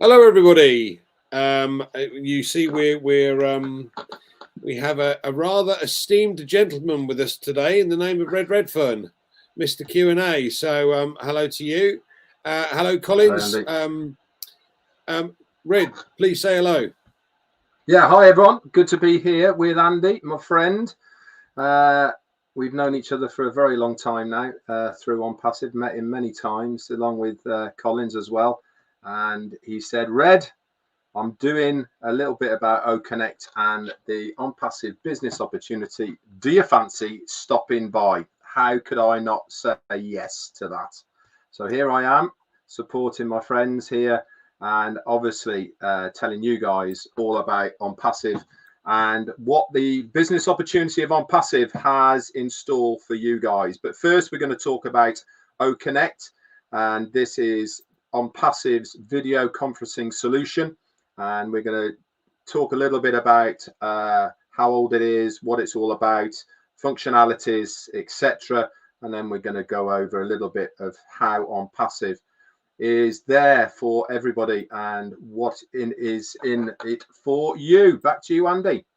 Hello, everybody. You see, we have a rather esteemed gentleman with us today in the name of Redfern, Mr. Q&A. So, hello to you. Hello, Collins. Red, please say hello. Yeah, hi everyone. Good to be here with Andy, my friend. We've known each other for a very long time now through OnPassive. Met him many times, along with Collins as well. And he said, Red, I'm doing a little bit about O-Connect and the OnPassive business opportunity. Do you fancy stopping by? How could I not say yes to that? So here I am, supporting my friends here, and obviously telling you guys all about OnPassive and what the business opportunity of OnPassive has in store for you guys. But first, we're going to talk about O-Connect, and this is OnPassive's video conferencing solution. And we're going to talk a little bit about how old it is, what it's all about, functionalities, etc. And then we're going to go over a little bit of how OnPassive is there for everybody and what is in it for you. Back to you, Andy.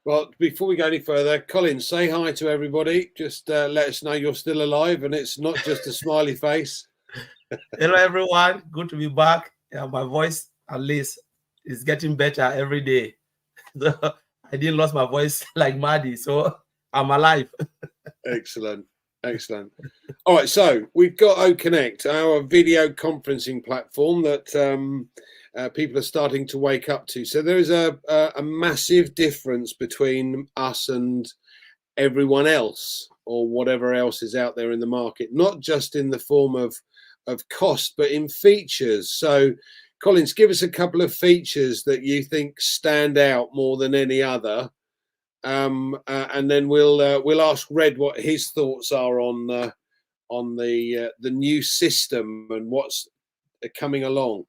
Well, before we go any further, Colin, say hi to everybody. Just let us know you're still alive and it's not just a smiley face. Hello, everyone. Good to be back. Yeah, my voice, at least, is getting better every day. So I didn't lose my voice like Maddie, so I'm alive. Excellent. Excellent. All right, so we've got O-Connect, our video conferencing platform that people are starting to wake up to. So there is a massive difference between us and everyone else or whatever else is out there in the market, not just in the form of cost, but in features. So, Collins, give us a couple of features that you think stand out more than any other. And then we'll ask Red what his thoughts are on the new system and what's coming along.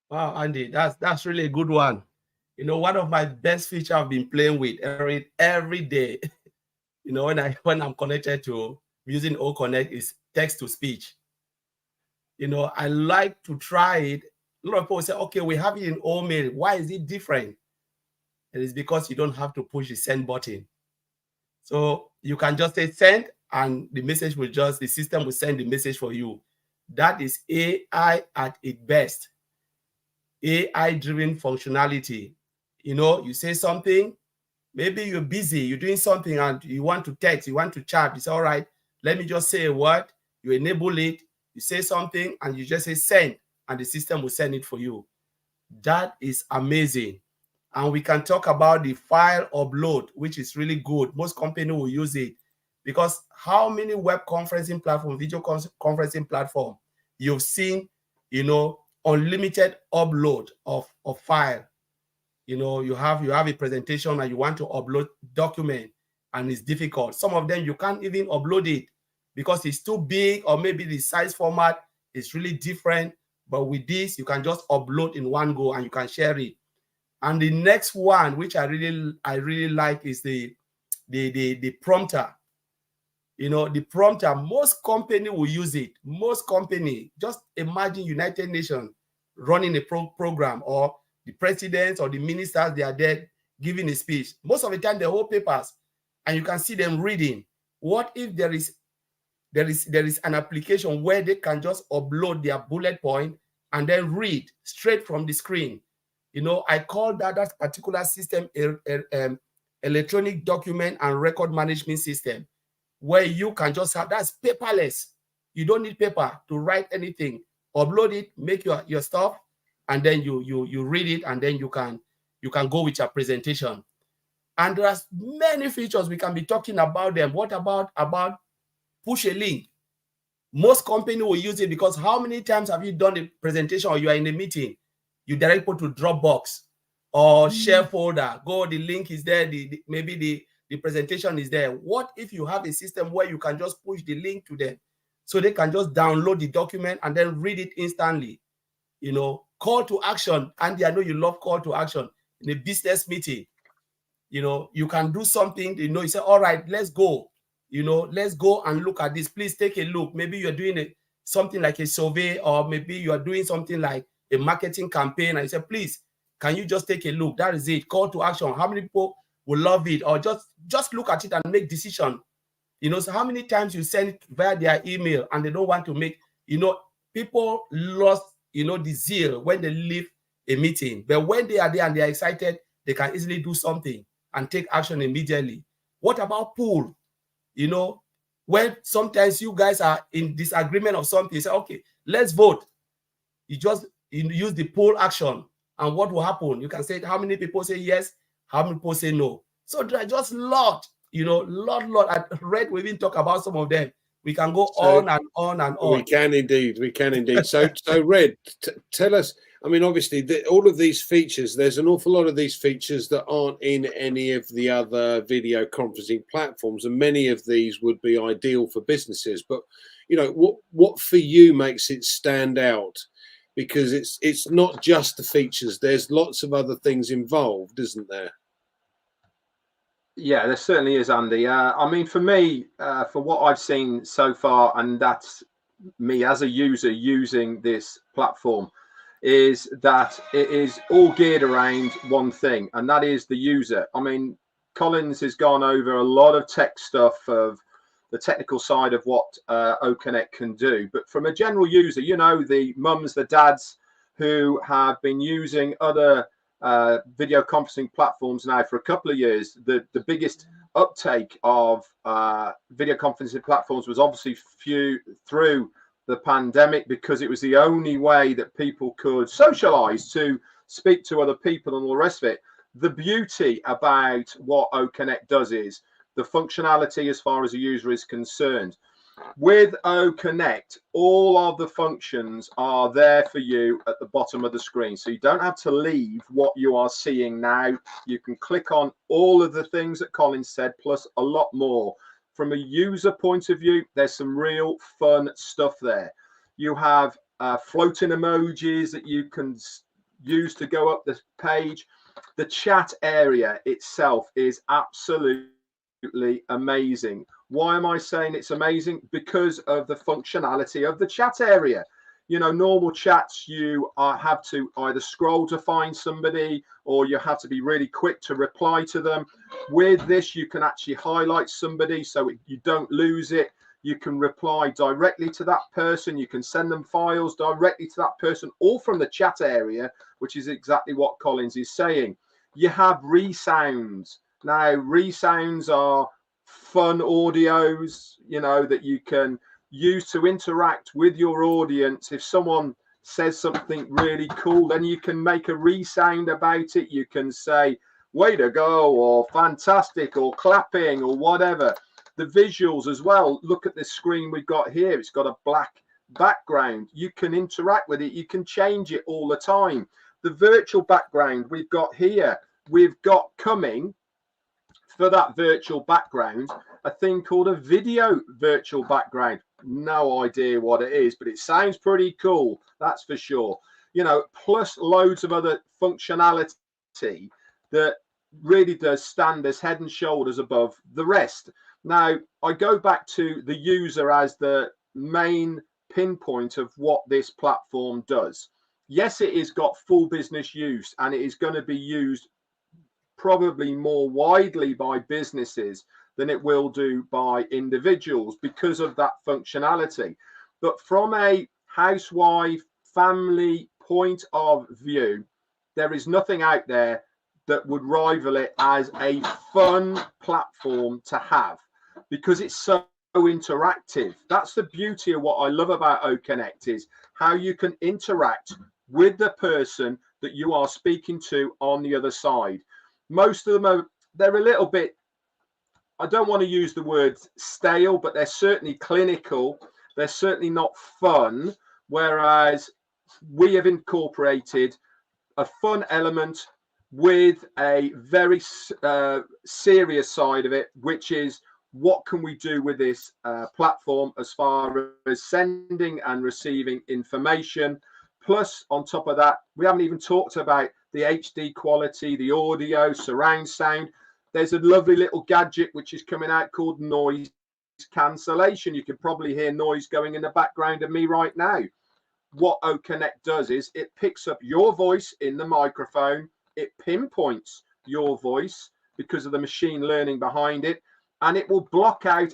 Wow, Andy, that's really a good one. You know, one of my best features I've been playing with every day. You know, when I'm connected to using O-Connect is text to speech. You know, I like to try it. A lot of people say, okay, we have it in O-Mail. Why is it different? It is because you don't have to push the send button. So you can just say send and the system will send the message for you. That is AI at its best. AI-driven functionality. You know, you say something, maybe you're busy, you're doing something and you want to text, you want to chat. It's all right. Let me just say a word. You enable it. You say something and you just say send and the system will send it for you. That is amazing. And we can talk about the file upload, which is really good. Most companies will use it because how many web conferencing platform, video conferencing platform you've seen, you know, unlimited upload of file. You know, you have a presentation and you want to upload document and it's difficult. Some of them you can't even upload it because it's too big or maybe the size format is really different. But with this, you can just upload in one go and you can share it. And the next one, which I really like, is the prompter. You know, the prompter, most company will use it. Most company, just imagine United Nations running a program or the presidents or the ministers, they are there giving a speech. Most of the time, they hold papers and you can see them reading. What if there is an application where they can just upload their bullet point and then read straight from the screen? You know, I call that particular system electronic document and record management system, where you can just have, that's paperless. You don't need paper to write anything. Upload it, make your stuff, and then you read it, and then you can go with your presentation. And there's many features we can be talking about them. What about push a link? Most companies will use it because how many times have you done a presentation or you are in a meeting? You direct people to Dropbox or share folder. Go, the link is there. Maybe the presentation is there. What if you have a system where you can just push the link to them so they can just download the document and then read it instantly? You know, call to action. Andy, I know you love call to action in a business meeting. You know, you can do something, you know, you say, all right, let's go. You know, let's go and look at this. Please take a look. Maybe you're doing something like a survey, or maybe you are doing something like a marketing campaign, and you say, please, can you just take a look? That is it. Call to action. How many people will love it? Or just look at it and make decision. You know, so how many times you send it via their email and they don't want to make, you know, people lost, you know, the zeal when they leave a meeting. But when they are there and they are excited, they can easily do something and take action immediately. What about pool? You know, when sometimes you guys are in disagreement of something, you say, okay, let's vote. You just use the poll action, and what will happen? You can say how many people say yes, how many people say no. So there are just lot, you know, lot. I read, we even talk about some of them. We can go on and on and on. We can indeed. So Red, tell us. I mean, obviously, all of these features. There's an awful lot of these features that aren't in any of the other video conferencing platforms, and many of these would be ideal for businesses. But you know, what for you makes it stand out? Because it's not just the features. There's lots of other things involved, isn't there? Yeah, there certainly is, Andy. I mean, for me, for what I've seen so far, and that's me as a user using this platform, is that it is all geared around one thing, and that is the user. I mean, Collins has gone over a lot of tech stuff, of the technical side of what O-Connect can do. But from a general user, you know, the mums, the dads who have been using other video conferencing platforms now for a couple of years, the biggest uptake of video conferencing platforms was obviously through the pandemic, because it was the only way that people could socialize, to speak to other people and all the rest of it. The beauty about what O-Connect does is the functionality as far as a user is concerned. With O-Connect, all of the functions are there for you at the bottom of the screen. So you don't have to leave what you are seeing now. You can click on all of the things that Colin said, plus a lot more. From a user point of view, there's some real fun stuff there. You have floating emojis that you can use to go up the page. The chat area itself is absolutely amazing. Why am I saying it's amazing? Because of the functionality of the chat area. You know, normal chats, you have to either scroll to find somebody, or you have to be really quick to reply to them. With this, you can actually highlight somebody so you don't lose it. You can reply directly to that person. You can send them files directly to that person, all from the chat area, which is exactly what Collins is saying. You have resounds. Now, resounds are fun audios, you know, that you can use to interact with your audience. If someone says something really cool, then you can make a resound about it. You can say, way to go, or fantastic, or clapping, or whatever. The visuals as well. Look at this screen we've got here. It's got a black background. You can interact with it. You can change it all the time. The virtual background we've got here, we've got coming for that virtual background a thing called a video virtual background. No idea what it is, but it sounds pretty cool, that's for sure. You know, plus loads of other functionality that really does stand as head and shoulders above the rest. Now, I go back to the user as the main pinpoint of what this platform does. Yes, it has got full business use, and it is going to be used probably more widely by businesses than it will do by individuals because of that functionality. But from a housewife family point of view, there is nothing out there that would rival it as a fun platform to have, because it's so interactive. That's the beauty of what I love about O-Connect, is how you can interact with the person that you are speaking to on the other side. Most of them they're a little bit, I don't want to use the word stale, but they're certainly clinical. They're certainly not fun. Whereas we have incorporated a fun element with a very serious side of it, which is what can we do with this platform as far as sending and receiving information. Plus, on top of that, we haven't even talked about the HD quality, the audio, surround sound. There's a lovely little gadget which is coming out called Noise cancellation. You can probably hear noise going in the background of me right now. What O-Connect does is it picks up your voice in the microphone. It pinpoints your voice because of the machine learning behind it, and it will block out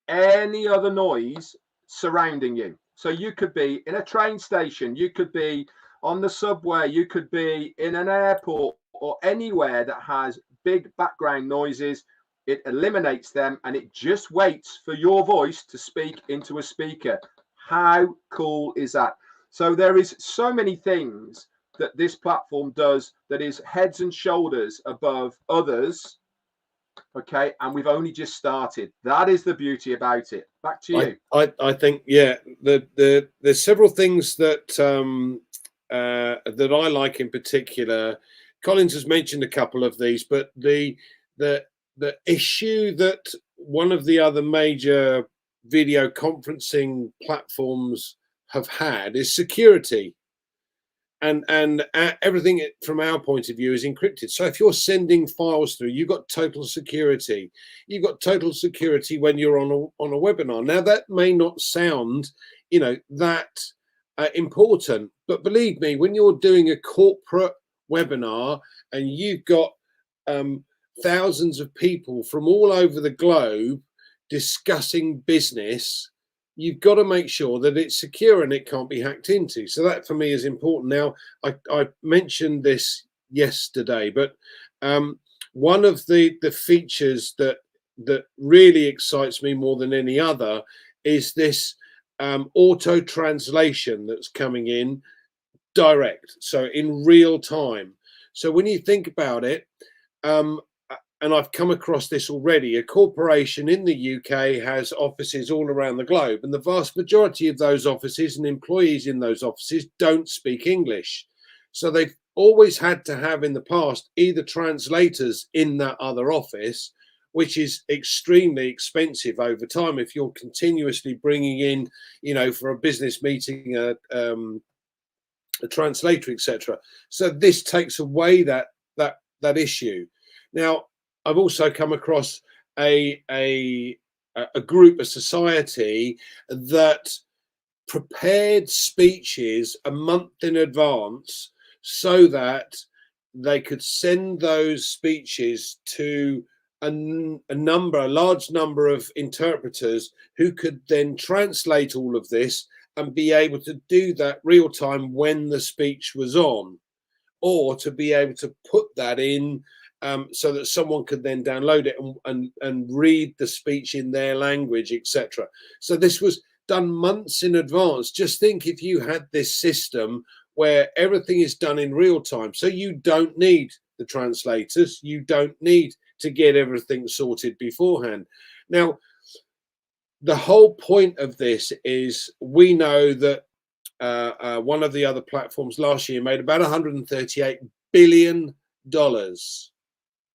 any other noise surrounding you. So you could be in a train station, you could be on the subway, you could be in an airport, or anywhere that has big background noises. It eliminates them, and it just waits for your voice to speak into a speaker. How cool is that? So there is so many things that this platform does that is heads and shoulders above others. Okay, and we've only just started. That is the beauty about it. Back to you. I think, yeah, there's several things that that I like in particular. Collins has mentioned a couple of these, but the issue that one of the other major video conferencing platforms have had is security. And everything from our point of view is encrypted. So if you're sending files through, you've got total security. You've got total security when you're on a webinar. Now that may not sound, that important, but believe me, when you're doing a corporate webinar and you've got thousands of people from all over the globe discussing business, you've got to make sure that it's secure and it can't be hacked into. So that for me is important. Now, I mentioned this yesterday, but one of the features that really excites me more than any other is this auto translation that's coming in direct, so in real time. So when you think about it, and I've come across this already, a corporation in the UK has offices all around the globe, and the vast majority of those offices and employees in those offices don't speak English. So they've always had to have in the past either translators in that other office, which is extremely expensive over time if you're continuously bringing in, for a business meeting, a translator, etc. So this takes away that issue. Now, I've also come across a group, a society that prepared speeches a month in advance so that they could send those speeches to a large number of interpreters who could then translate all of this and be able to do that real time when the speech was on, or to be able to put that in so that someone could then download it and read the speech in their language, etc. So this was done months in advance. Just think if you had this system where everything is done in real time. So you don't need the translators. You don't need to get everything sorted beforehand. Now, the whole point of this is we know that one of the other platforms last year made about $138 billion.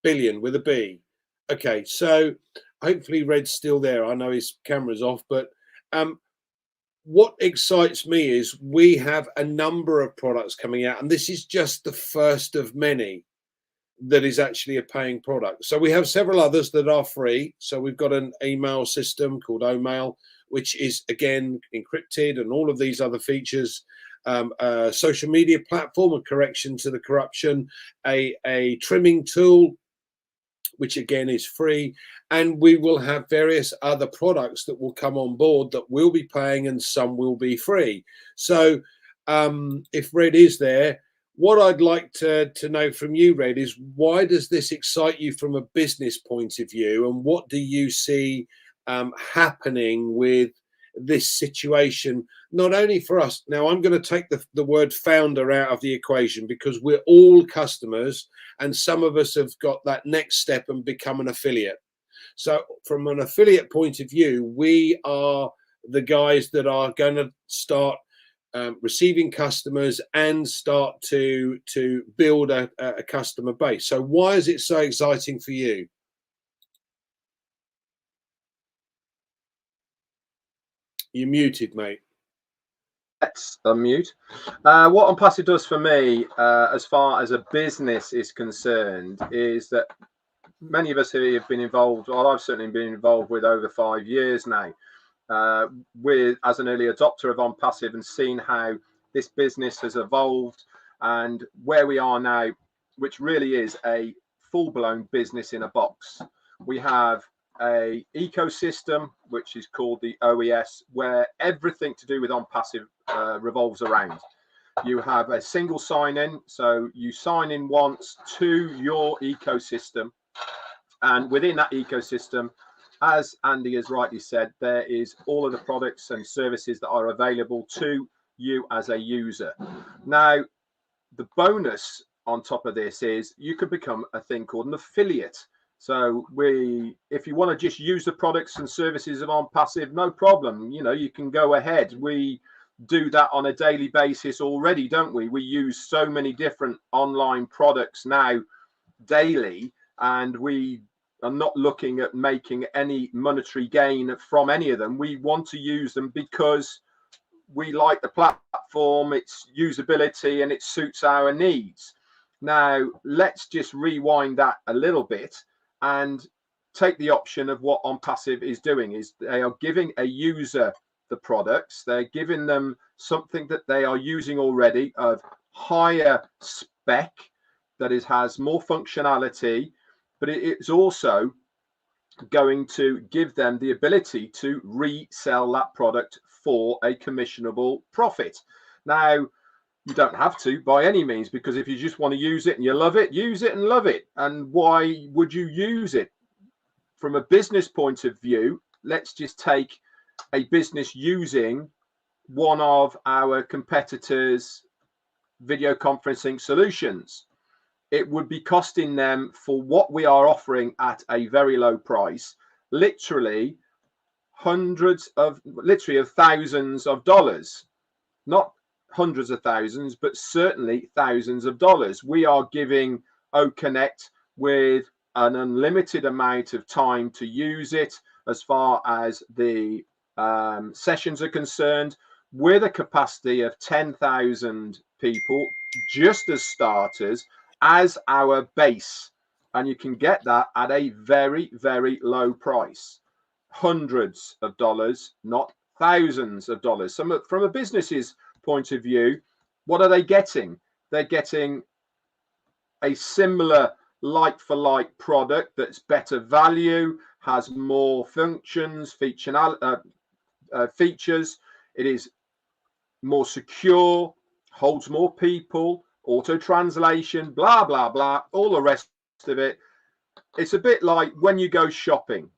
Billion with a B. Okay, so hopefully Red's still there. I know his camera's off, but what excites me is we have a number of products coming out, and this is just the first of many that is actually a paying product. So we have several others that are free. So we've got an email system called O-Mail, which is again encrypted, and all of these other features. A social media platform, a correction to the corruption, a trimming tool, which again is free, and we will have various other products that will come on board that will be paying and some will be free. So if Red is there, what I'd like to know from you, Red, is why does this excite you from a business point of view, and what do you see happening with this situation, not only for us? Now, I'm going to take the word founder out of the equation because we're all customers, and some of us have got that next step and become an affiliate. So from an affiliate point of view, we are the guys that are going to start receiving customers and start to build a customer base. So why is it so exciting for you? You're muted, mate. Let's unmute. What OnPassive does for me, as far as a business is concerned, is that many of us here have been involved, well, I've certainly been involved with over 5 years now, with as an early adopter of OnPassive, and seen how this business has evolved and where we are now, which really is a full-blown business in a box. We have a ecosystem which is called the OES, where everything to do with OnPassive revolves around. You have a single sign-in, so you sign in once to your ecosystem, and within that ecosystem, as Andy has rightly said, there is all of the products and services that are available to you as a user. Now, the bonus on top of this is you could become a thing called an affiliate. So if you want to just use the products and services of OnPassive, no problem. You know, you can go ahead. We do that on a daily basis already, don't we? We use so many different online products now daily, and we are not looking at making any monetary gain from any of them. We want to use them because we like the platform, its usability, and it suits our needs. Now, let's just rewind that a little bit and take the option of what OnPassive is doing. Is they are giving a user the products, they're giving them something that they are using already of higher spec, that has more functionality, but it is also going to give them the ability to resell that product for a commissionable profit. Now, you don't have to by any means, because if you just want to use it and you love it, use it and love it. And why would you use it? From a business point of view, let's just take a business using one of our competitors' video conferencing solutions. It would be costing them, for what we are offering at a very low price, literally thousands of dollars, not hundreds of thousands, but certainly thousands of dollars. We are giving O-Connect with an unlimited amount of time to use it as far as the sessions are concerned, with a capacity of 10,000 people just as starters as our base, and you can get that at a very, very low price. Hundreds of dollars, not thousands of dollars. From a business's point of view, what are they getting? They're getting a similar like-for-like product that's better value, has more functions, features. It is more secure, holds more people, auto translation, blah blah blah, all the rest of it. It's a bit like when you go shopping.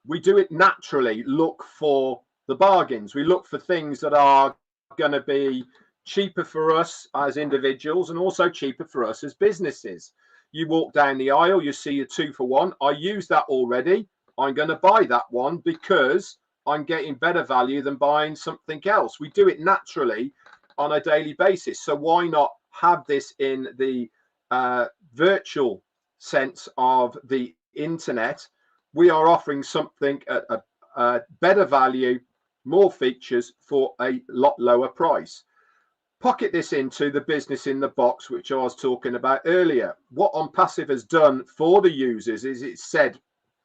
We do it naturally, look for the bargains. We look for things that are going to be cheaper for us as individuals and also cheaper for us as businesses. You walk down the aisle, you see a 2-for-1. I use that already. I'm going to buy that one because I'm getting better value than buying something else. We do it naturally on a daily basis. So why not have this in the virtual sense of the internet? We are offering something at a better value, more features for a lot lower price. Pocket this into the business in the box, which I was talking about earlier. What OnPassive has done for the users is it said,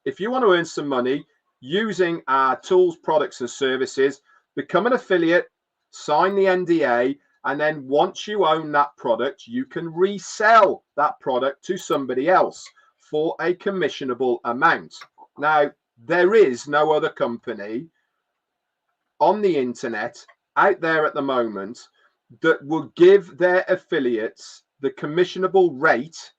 if you want to earn some money using our tools, products and services, become an affiliate, sign the NDA, and then once you own that product, you can resell that product to somebody else for a commissionable amount. Now, there is no other company on the internet out there at the moment that will give their affiliates the commissionable rate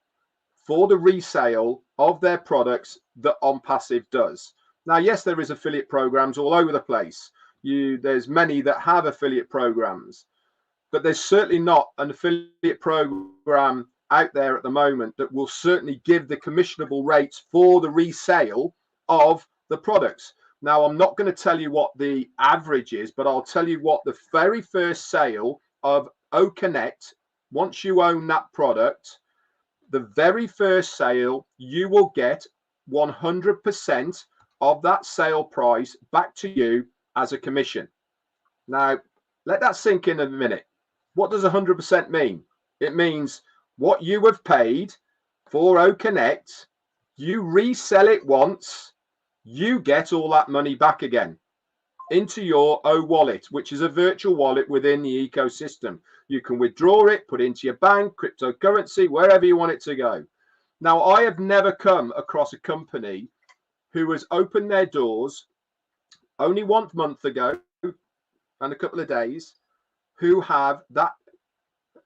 for the resale of their products that OnPassive does. Now, yes, there is affiliate programs all over the place. There's many that have affiliate programs, but there's certainly not an affiliate program out there at the moment that will certainly give the commissionable rates for the resale of the products. Now, I'm not going to tell you what the average is, but I'll tell you what the very first sale of O-Connect, once you own that product, the very first sale, you will get 100% of that sale price back to you as a commission. Now, let that sink in a minute. What does 100% mean? It means what you have paid for O-Connect You resell it once, you get all that money back again into your O-Wallet, which is a virtual wallet within the ecosystem. You can withdraw it, put it into your bank, cryptocurrency, wherever you want it to go. Now, I have never come across a company who has opened their doors only 1 month ago and a couple of days, who have that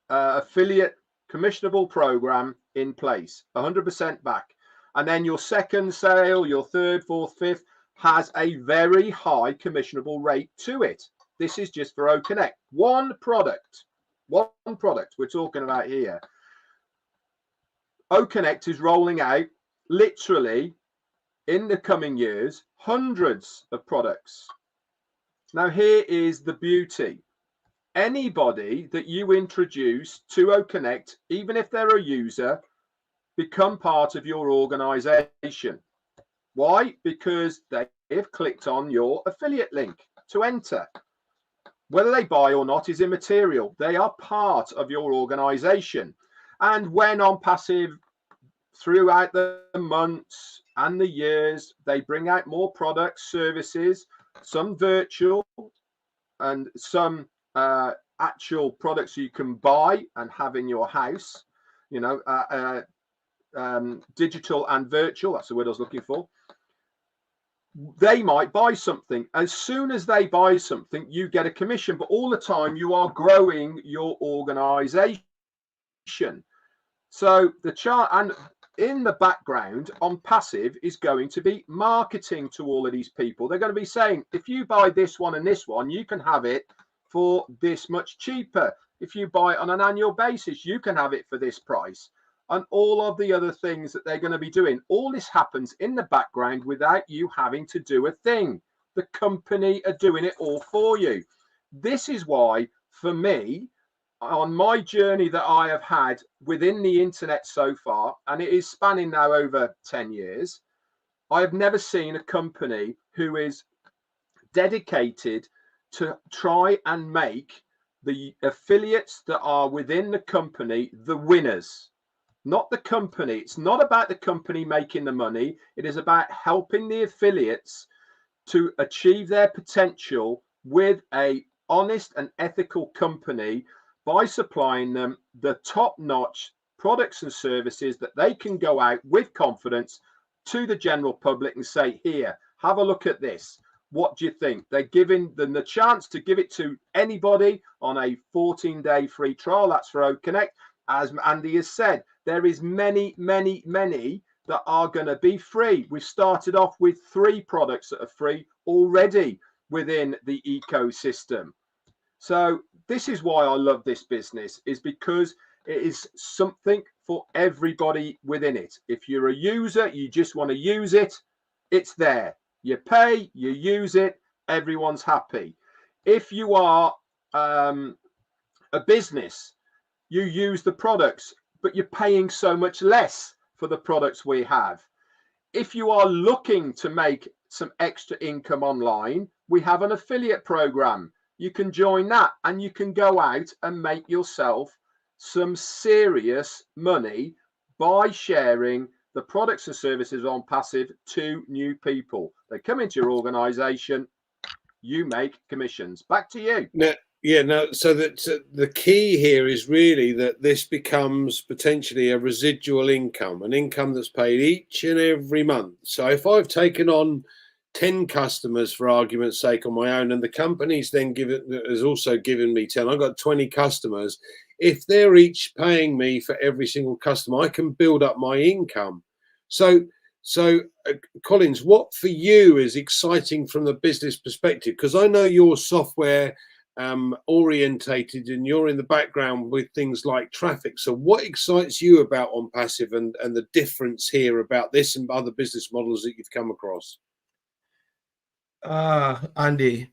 affiliate commissionable program in place, 100% back. And then your second sale, your third, fourth, fifth, has a very high commissionable rate to it. This is just for O-Connect. One product we're talking about here. O-Connect is rolling out literally in the coming years hundreds of products. Now, here is the beauty. Anybody that you introduce to O-Connect, even if they're a user, become part of your organization. Why? Because they have clicked on your affiliate link to enter. Whether they buy or not is immaterial. They are part of your organization. And when OnPassive, throughout the months and the years, they bring out more products, services, some virtual and some actual products you can buy and have in your house, you know, digital and virtual, that's the word I was looking for. They might buy something. As soon as they buy something, you get a commission, but all the time you are growing your organization. So the chart, and in the background, OnPassive is going to be marketing to all of these people. They're going to be saying, if you buy this one and this one, you can have it for this much cheaper. If you buy it on an annual basis, you can have it for this price. And all of the other things that they're going to be doing. All this happens in the background without you having to do a thing. The company are doing it all for you. This is why, for me, on my journey that I have had within the internet so far, and it is spanning now over 10 years, I have never seen a company who is dedicated to try and make the affiliates that are within the company the winners. Not the company. It's not about the company making the money. It is about helping the affiliates to achieve their potential with a honest and ethical company by supplying them the top-notch products and services that they can go out with confidence to the general public and say, here, have a look at this. What do you think? They're giving them the chance to give it to anybody on a 14-day free trial. That's for O-Connect. As Andy has said, there is many that are going to be free. We've started off with 3 products that are free already within the ecosystem. So this is why I love this business, is because it is something for everybody within it. If you're a user, you just want to use it, it's there. You pay, you use it, everyone's happy. If you are a business, you use the products, but you're paying so much less for the products we have. If you are looking to make some extra income online, we have an affiliate program. You can join that and you can go out and make yourself some serious money by sharing the products and services on OnPassive to new people. They come into your organization, you make commissions. Back to you. So that the key here is really that this becomes potentially a residual income, an income that's paid each and every month. So if I've taken on 10 customers, for argument's sake, on my own, and the company's then has also given me 10, I've got 20 customers. If they're each paying me for every single customer, I can build up my income. So Collins, what for you is exciting from the business perspective? Because I know your software orientated and you're in the background with things like traffic. So what excites you about OnPassive and the difference here about this and other business models that you've come across? Andy,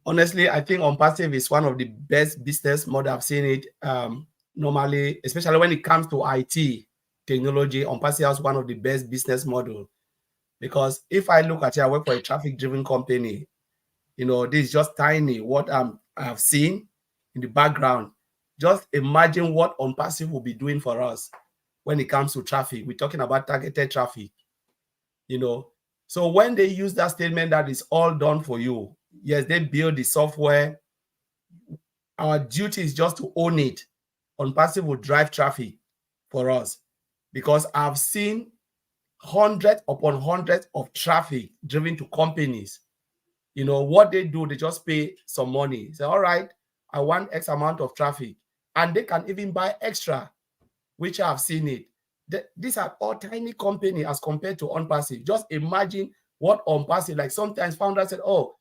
honestly, I think OnPassive is one of the best business models. I've seen it normally, especially when it comes to IT technology. OnPassive is one of the best business models, because if I look at it, I work for a traffic-driven company. You know, this is just tiny what I've seen in the background. Just imagine what OnPassive will be doing for us when it comes to traffic. We're talking about targeted traffic. you know. So when they use that statement that is all done for you, yes, they build the software. Our duty is just to own it. OnPassive will drive traffic for us, because I've seen hundreds upon hundreds of traffic driven to companies. You know what they do, they just pay some money. Say, all right, I want X amount of traffic, and they can even buy extra, which I've seen it. These are all tiny companies as compared to OnPassive. Just imagine what OnPassive, like sometimes founders said, oh,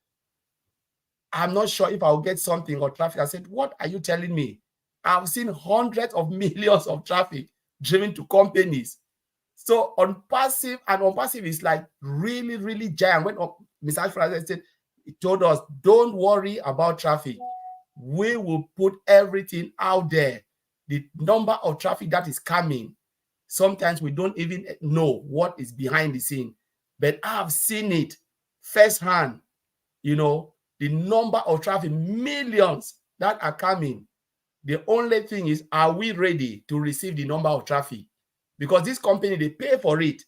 I'm not sure if I'll get something or traffic. I said, what are you telling me? I've seen hundreds of millions of traffic driven to companies. So OnPassive is like really, really giant. When Mr. Alfred said, he told us, don't worry about traffic. We will put everything out there. The number of traffic that is coming, sometimes we don't even know what is behind the scene. But I've seen it firsthand, you know, the number of traffic, millions that are coming. The only thing is, are we ready to receive the number of traffic? Because this company, they pay for it.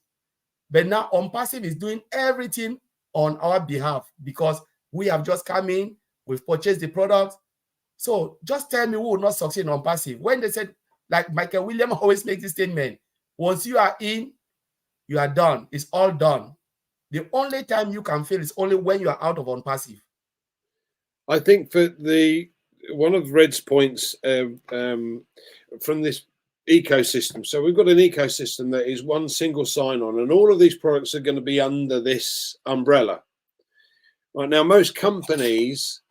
But now OnPassive is doing everything on our behalf, because we have just come in, we've purchased the product. So just tell me who will not succeed on OnPassive. When they said, like Michael Williams always makes this statement, once you are in, you are done. It's all done. The only time you can fail is only when you are out of OnPassive. I think for one of Red's points from this ecosystem. So we've got an ecosystem that is one single sign-on, and all of these products are going to be under this umbrella. Right now, most companies,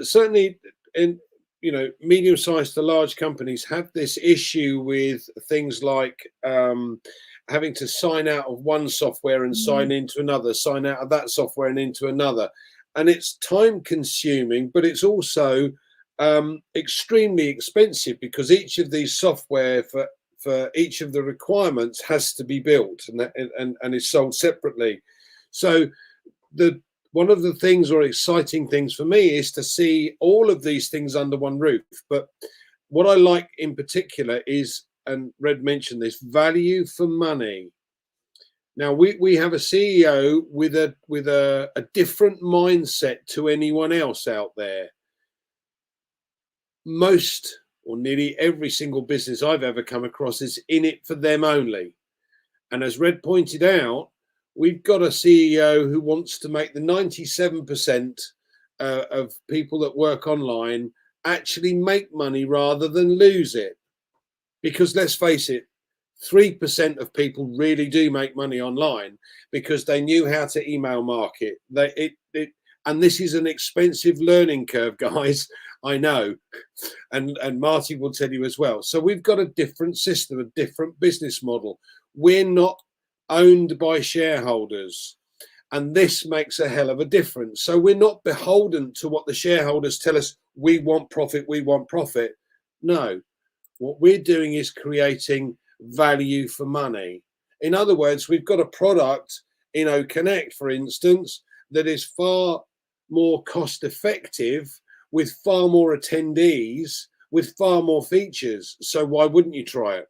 certainly in medium-sized to large companies, have this issue with things like having to sign out of one software and sign into another, sign out of that software and into another. And it's time-consuming, but it's also extremely expensive, because each of these software for each of the requirements has to be built and is sold separately. So one of the things, or exciting things for me, is to see all of these things under one roof. But what I like in particular is, and Red mentioned this, value for money. Now we have a CEO with a different mindset to anyone else out there. Most, or nearly every single business I've ever come across, is in it for them only. And as Red pointed out, we've got a CEO who wants to make the 97% of people that work online actually make money rather than lose it. Because let's face it, 3% of people really do make money online because they knew how to email market. And this is an expensive learning curve, guys. I know, and Marty will tell you as well. So we've got a different system, a different business model. We're not owned by shareholders, and this makes a hell of a difference. So we're not beholden to what the shareholders tell us. We want profit, we want profit. No, what we're doing is creating value for money. In other words, we've got a product in O-Connect, for instance, that is far more cost effective, with far more attendees, with far more features. So why wouldn't you try it?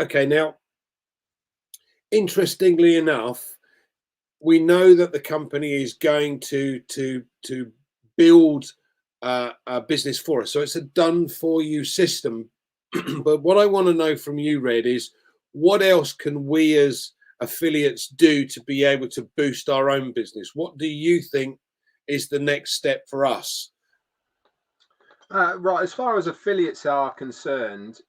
Okay, now, interestingly enough, we know that the company is going to build a business for us. So it's a done for you system. But what I want to know from you, Red, is what else can we as affiliates do to be able to boost our own business? What do you think is the next step for us? Right, as far as affiliates are concerned,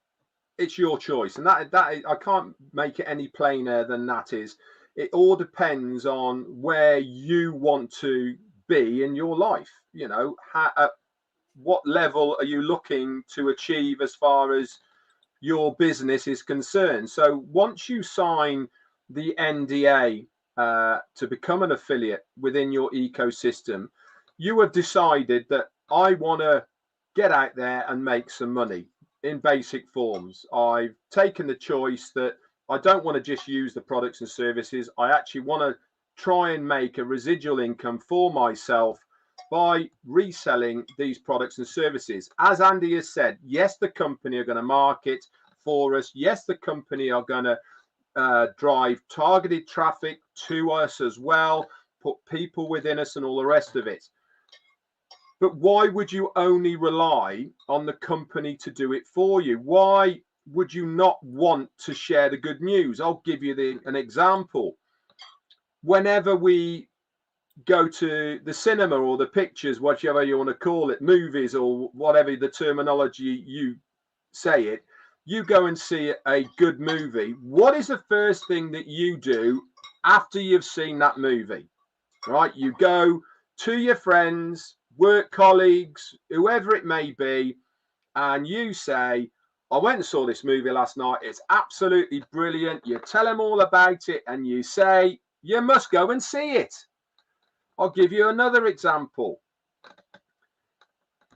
it's your choice, and that I can't make it any plainer than that. Is it all depends on where you want to be in your life. You know, at what level are you looking to achieve as far as your business is concerned? So once you sign the NDA to become an affiliate within your ecosystem, you have decided that I want to get out there and make some money in basic forms. I've taken the choice that I don't want to just use the products and services. I actually want to try and make a residual income for myself by reselling these products and services. As Andy has said, yes, the company are going to market for us. Yes, the company are going to drive targeted traffic to us as well, put people within us and all the rest of it. But why would you only rely on the company to do it for you? Why would you not want to share the good news? I'll give you an example. Whenever we go to the cinema or the pictures, whatever you want to call it, movies or whatever the terminology you say it, you go and see a good movie. What is the first thing that you do after you've seen that movie? Right? You go to your friends, work colleagues, whoever it may be, and you say, I went and saw this movie last night. It's absolutely brilliant. You tell them all about it and you say, you must go and see it. I'll give you another example.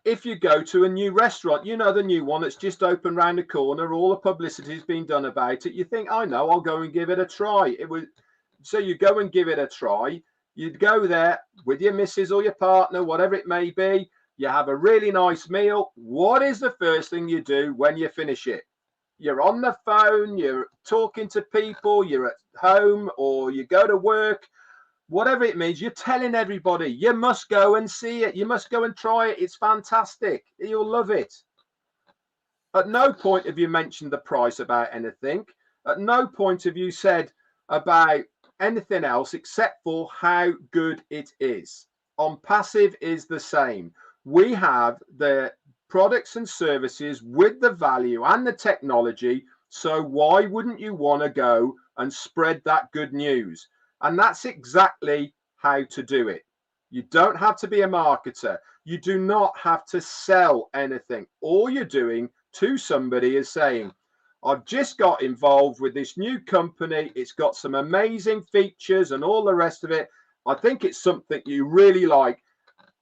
If you go to a new restaurant, you know, the new one that's just opened round the corner, all the publicity has been done about it. You think, I know, I'll go and give it a try. So you go and give it a try. You'd go there with your missus or your partner, whatever it may be. You have a really nice meal. What is the first thing you do when you finish it? You're on the phone, you're talking to people, you're at home, or you go to work. Whatever it means, you're telling everybody, you must go and see it. You must go and try it. It's fantastic. You'll love it. At no point have you mentioned the price about anything. At no point have you said about anything else except for how good it is. OnPassive is the same. We have the products and services with the value and the technology. So why wouldn't you want to go and spread that good news? And that's exactly how to do it. You don't have to be a marketer. You do not have to sell anything. All you're doing to somebody is saying, I've just got involved with this new company. It's got some amazing features and all the rest of it. I think it's something you really like.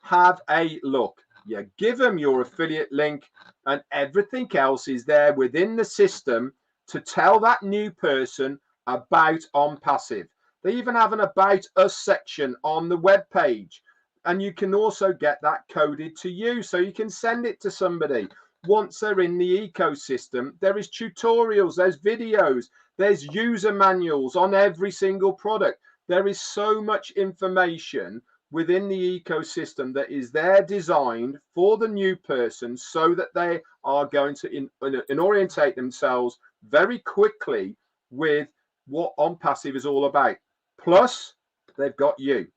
Have a look. You give them your affiliate link and everything else is there within the system to tell that new person about OnPassive. They even have an About Us section on the web page, and you can also get that coded to you so you can send it to somebody. Once they're in the ecosystem, there is tutorials, there's videos, there's user manuals on every single product. There is so much information within the ecosystem that is there designed for the new person so that they are going to orientate themselves very quickly with what OnPassive is all about. Plus, they've got you.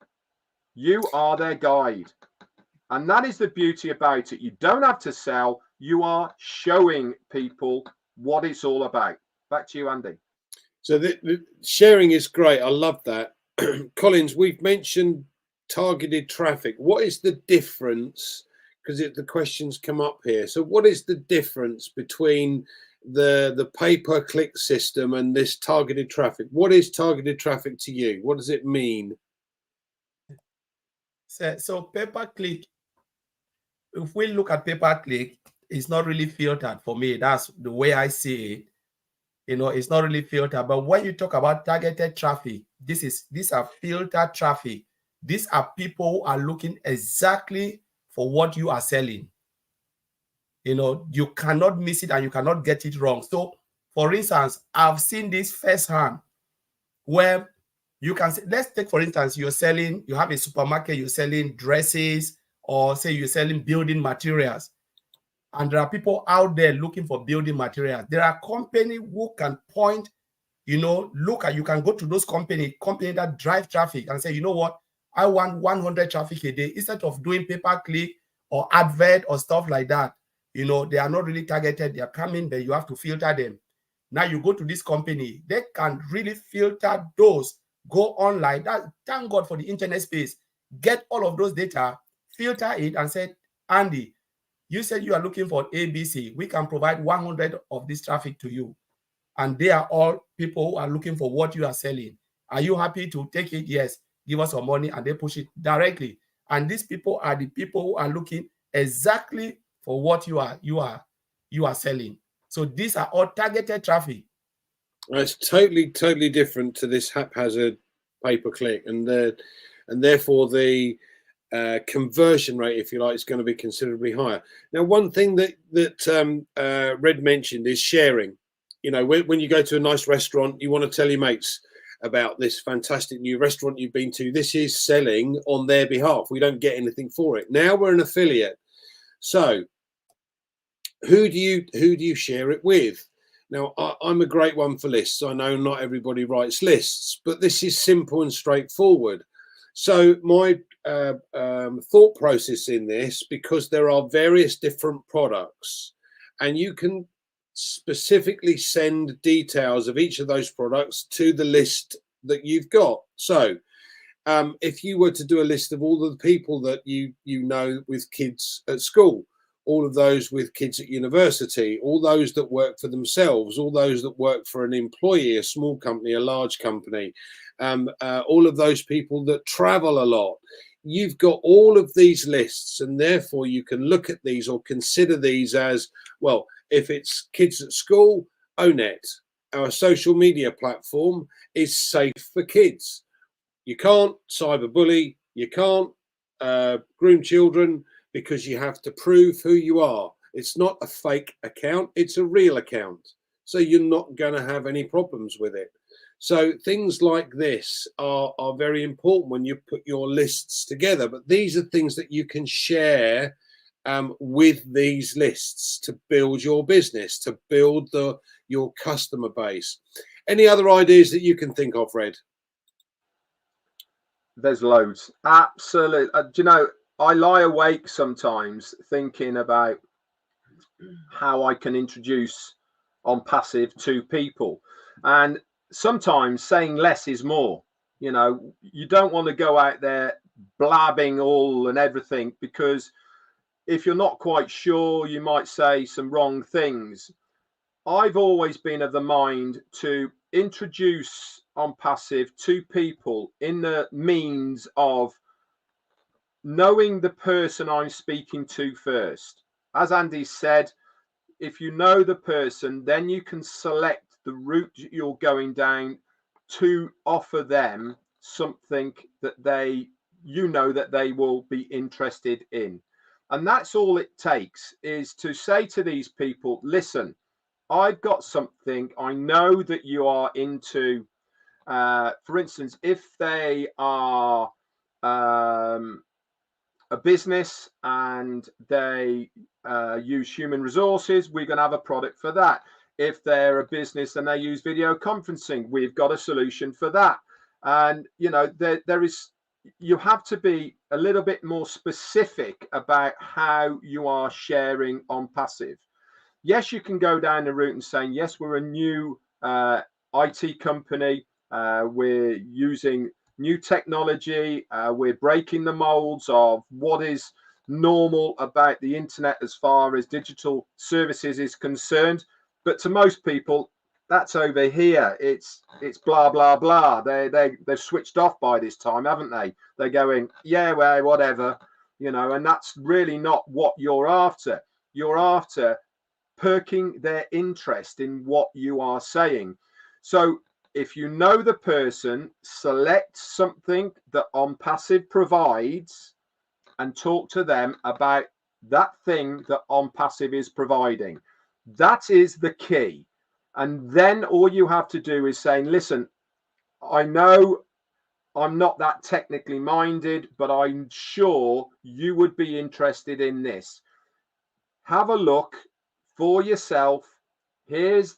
You are their guide. And that is the beauty about it. You don't have to sell. You are showing people what it's all about. Back to you, Andy. So the sharing is great. I love that. Collins, we've mentioned targeted traffic. What is the difference? Because the questions come up here. So what is the difference between the pay-per-click system and this targeted traffic? What is targeted traffic to you? What does it mean? So pay-per-click, if we look at pay-per-click, it's not really filtered for me. That's the way I see it. You know, it's not really filtered. But when you talk about targeted traffic, these are filtered traffic. These are people who are looking exactly for what you are selling. You know, you cannot miss it and you cannot get it wrong. So, for instance, I've seen this firsthand where you can say, let's take, for instance, you have a supermarket, you're selling dresses, or say you're selling building materials. And there are people out there looking for building materials. There are companies who can point, you know, you can go to those companies that drive traffic and say, you know what, I want 100 traffic a day instead of doing pay-per-click or advert or stuff like that. You know, they are not really targeted. They are coming, but you have to filter them. Now you go to this company, they can really filter those, go online. Thank God for the internet space. Get all of those data, filter it and say, Andy, you said you are looking for ABC. We can provide 100 of this traffic to you. And they are all people who are looking for what you are selling. Are you happy to take it? Yes. Give us some money, and they push it directly. And these people are the people who are looking exactly for what you are selling. So these are all targeted traffic. It's totally different to this haphazard pay-per-click, and therefore the conversion rate, if you like, is going to be considerably higher. Now, one thing that Red mentioned is sharing. You know, when you go to a nice restaurant, you want to tell your mates about this fantastic new restaurant you've been to. This is selling on their behalf. We don't get anything for it. Now we're an affiliate. So who do you share it with? Now, I'm a great one for lists. I know not everybody writes lists, but this is simple and straightforward. So my thought process in this, because there are various different products, and you can specifically send details of each of those products to the list that you've got. So if you were to do a list of all of the people that you know with kids at school, all of those with kids at university, all those that work for themselves, all those that work for an employee, a small company, a large company, all of those people that travel a lot. You've got all of these lists, and therefore you can look at these or consider these as, well, if it's kids at school, O-Net, our social media platform, is safe for kids. You can't cyberbully, you can't groom children, because you have to prove who you are. It's not a fake account, it's a real account. So you're not going to have any problems with it. So things like this are very important when you put your lists together. But these are things that you can share with these lists to build your business, to build your customer base. Any other ideas that you can think of, Red? There's loads. Absolutely. Do you know, I lie awake sometimes thinking about how I can introduce OnPassive to people. And sometimes saying less is more. You know, you don't want to go out there blabbing all and everything, because if you're not quite sure, you might say some wrong things. I've always been of the mind to introduce OnPassive to people in the means of knowing the person I'm speaking to first. As Andy said, if you know the person, then you can select the route you're going down to offer them something that that they will be interested in. And that's all it takes, is to say to these people, listen, I've got something I know that you are into. For instance, if they are a business and they use human resources, we're going to have a product for that. If they're a business and they use video conferencing, we've got a solution for that. And you know, you have to be a little bit more specific about how you are sharing OnPassive. Yes, you can go down the route and saying, yes, we're a new IT company, we're using new technology, we're breaking the molds of what is normal about the internet as far as digital services is concerned. But to most people, that's over here. It's blah blah blah. They've switched off by this time, haven't they? They're going, yeah, well, whatever, you know. And that's really not what you're after. You're after perking their interest in what you are saying. So if you know the person, select something that OnPassive provides and talk to them about that thing that OnPassive is providing. That is the key. And then all you have to do is saying, listen, I know I'm not that technically minded, but I'm sure you would be interested in this. Have a look for yourself. Here's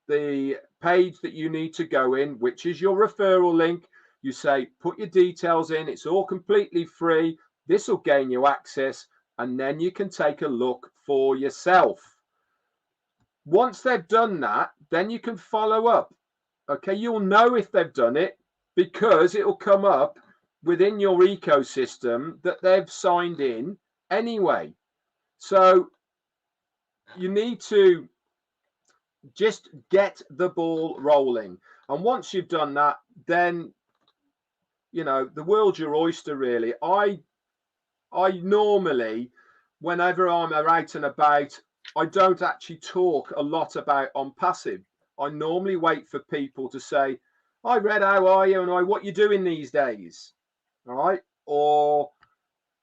the page that you need to go in, which is your referral link. You say, put your details in. It's all completely free. This will gain you access, and then you can take a look for yourself. Once they've done that, then you can follow up. Okay, you'll know if they've done it because it will come up within your ecosystem that they've signed in anyway. So you need to just get the ball rolling. And once you've done that, then, you know, the world's your oyster, really. I normally, whenever I'm out and about, I don't actually talk a lot about OnPassive. I normally wait for people to say, hi, Red, how are you? And what you doing these days? All right. Or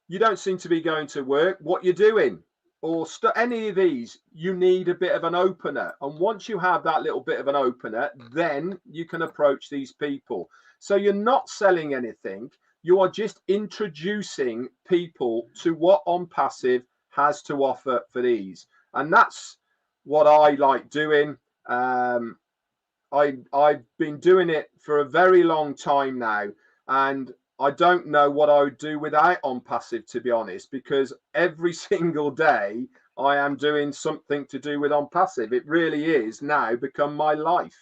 you don't seem to be going to work. What you doing? or any of these, you need a bit of an opener. And once you have that little bit of an opener, then you can approach these people. So you're not selling anything. You are just introducing people to what OnPassive has to offer for these. And that's what I like doing. I've been doing it for a very long time now, and I don't know what I would do without OnPassive, to be honest, because every single day I am doing something to do with OnPassive. It really is now become my life.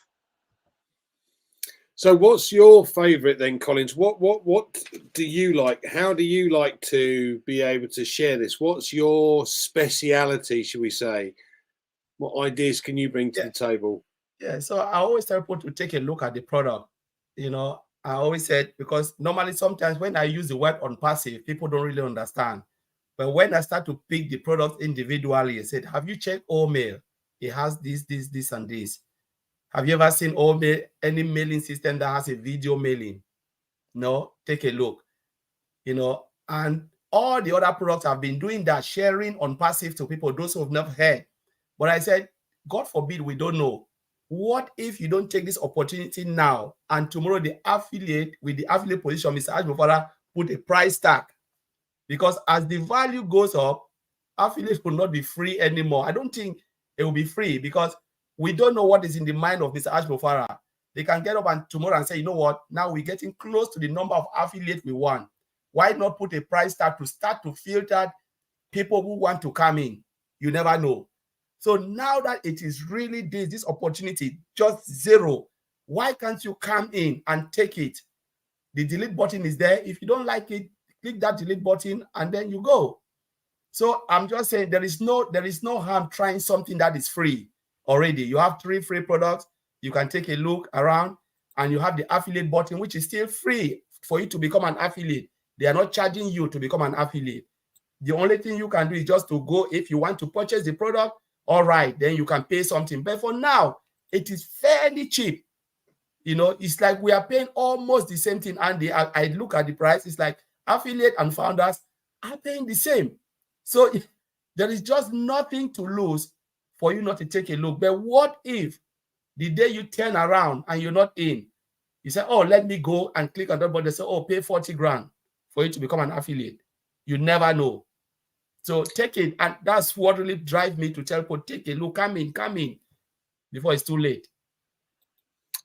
So what's your favorite then, Collins? What do you like? How do you like to be able to share this? What's your speciality, should we say? What ideas can you bring to the table? Yeah, so I always tell people to take a look at the product. You know, I always said, because normally sometimes when I use the word OnPassive, people don't really understand. But when I start to pick the product individually, I said, have you checked O-Mail? It has this, and this. Have you ever seen O-Mail, any mailing system that has a video mailing? No, take a look. You know, and all the other products have been doing that, sharing OnPassive to people, those who have never heard. But I said, God forbid, we don't know. What if you don't take this opportunity now, and tomorrow the affiliate with the affiliate position, Mr. Ajmofara, put a price tag? Because as the value goes up, affiliates will not be free anymore. I don't think it will be free, because we don't know what is in the mind of Mr. Ajmofara. They can get up and tomorrow and say, you know what, now we're getting close to the number of affiliates we want. Why not put a price tag to start to filter people who want to come in? You never know. So now that it is really this opportunity, just zero, why can't you come in and take it? The delete button is there. If you don't like it, click that delete button and then you go. So I'm just saying there is no harm trying something that is free already. You have 3 free products. You can take a look around, and you have the affiliate button, which is still free for you to become an affiliate. They are not charging you to become an affiliate. The only thing you can do is just to go, if you want to purchase the product, all right, then you can pay something. But for now, it is fairly cheap. You know, it's like we are paying almost the same thing. And I look at the price, it's like affiliate and founders are paying the same. So there is just nothing to lose for you not to take a look. But what if the day you turn around and you're not in, you say, oh, let me go and click on that button. They say, oh, pay 40 grand for you to become an affiliate. You never know. So take it. And that's what really drives me to tell people, take a look, come in before it's too late.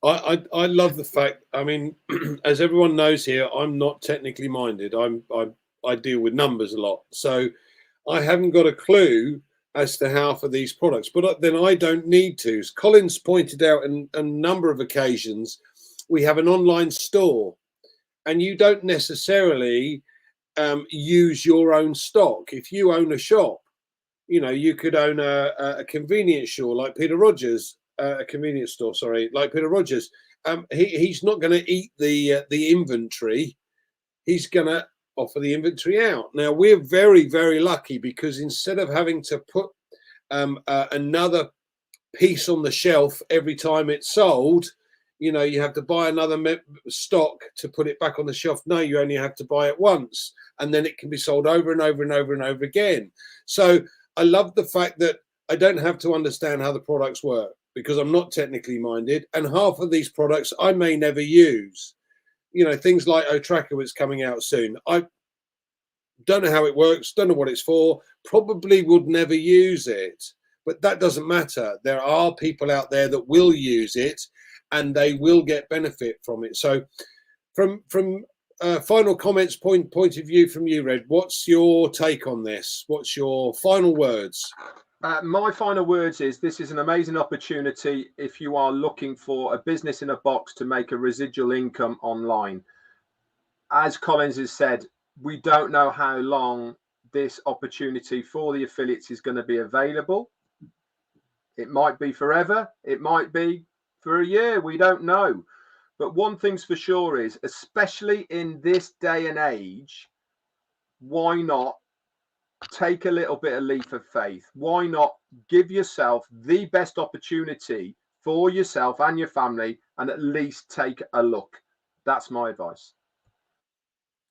I love the fact, I mean, as everyone knows here, I'm not technically minded. I deal with numbers a lot. So I haven't got a clue as to how for these products, but then I don't need to. As Collins pointed out in a number of occasions, we have an online store, and you don't necessarily use your own stock. If you own a shop, you know, you could own a convenience store like Peter Rogers, a convenience store, sorry, like Peter Rogers. He's not going to eat the inventory. He's going to offer the inventory out. Now, we're very, very lucky, because instead of having to put another piece on the shelf every time it's sold, you know, you have to buy another stock to put it back on the shelf. No, you only have to buy it once, and then it can be sold over and over and over and over again. So I love the fact that I don't have to understand how the products work, because I'm not technically minded, and half of these products I may never use. You know, things like O-Tracker, which is coming out soon. I don't know how it works, don't know what it's for, probably would never use it, but that doesn't matter. There are people out there that will use it, and they will get benefit from it. So from final comments point of view from you, Red, what's your take on this? What's your final words? My final words is, this is an amazing opportunity if you are looking for a business in a box to make a residual income online. As Collins has said, we don't know how long this opportunity for the affiliates is going to be available. It might be forever. It might be for a year. We don't know. But one thing's for sure is, especially in this day and age, why not take a little bit of leap of faith? Why not give yourself the best opportunity for yourself and your family, and at least take a look? That's my advice.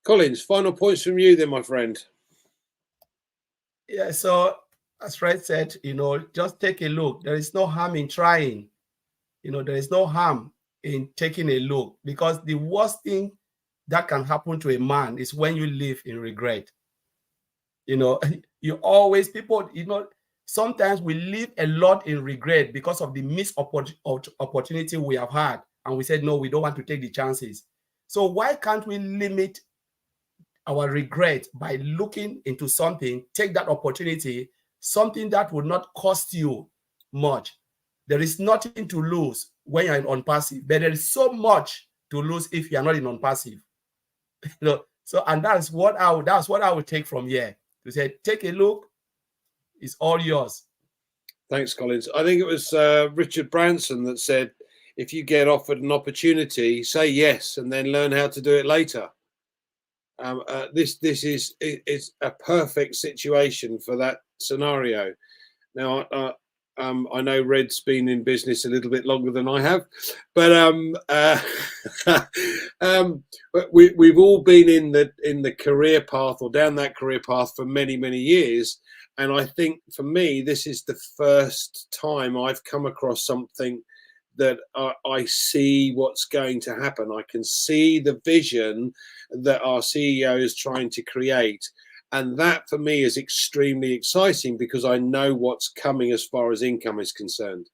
Collins, final points from you then, my friend. Yeah, so as Fred said, you know, just take a look. There is no harm in trying. You know, there is no harm in taking a look, because the worst thing that can happen to a man is when you live in regret. You know, you always, people, you know, sometimes we live a lot in regret because of the missed opportunity we have had. And we said, no, we don't want to take the chances. So why can't we limit our regret by looking into something, take that opportunity, something that would not cost you much? There is nothing to lose when you're in OnPassive, but there is so much to lose if you're not in OnPassive. You know, so, and that's what I would take from here, to say, take a look, it's all yours. Thanks, Collins. I think it was Richard Branson that said, if you get offered an opportunity, say yes, and then learn how to do it later. This is a perfect situation for that scenario. Now, I know Red's been in business a little bit longer than I have, but we've all been in the career path, or down that career path, for many years. And I think for me, this is the first time I've come across something that I see what's going to happen. I can see the vision that our CEO is trying to create. And that for me is extremely exciting, because I know what's coming as far as income is concerned.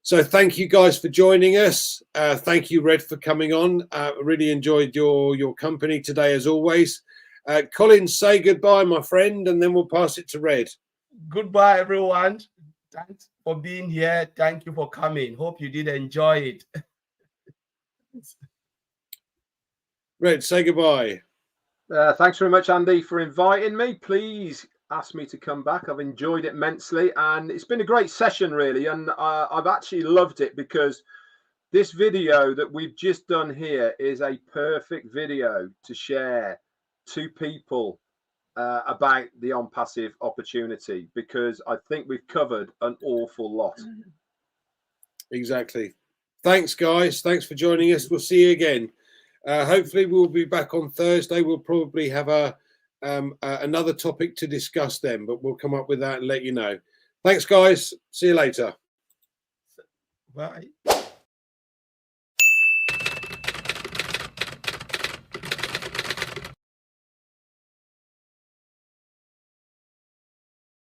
So thank you guys for joining us. Thank you, Red, for coming on. Really enjoyed your company today, as always. Colin, say goodbye, my friend, and then we'll pass it to Red. Goodbye, everyone. Thanks for being here. Thank you for coming. Hope you did enjoy it. Red, say goodbye. Thanks very much, Andy, for inviting me. Please ask me to come back. I've enjoyed it immensely, and it's been a great session, really. And I've actually loved it, because this video that we've just done here is a perfect video to share to people about the OnPassive opportunity, because I think we've covered an awful lot. Exactly. Thanks, guys. Thanks for joining us. We'll see you again. Hopefully we'll be back on Thursday. We'll probably have another topic to discuss then, but we'll come up with that and let you know. Thanks, guys. See you later. Bye.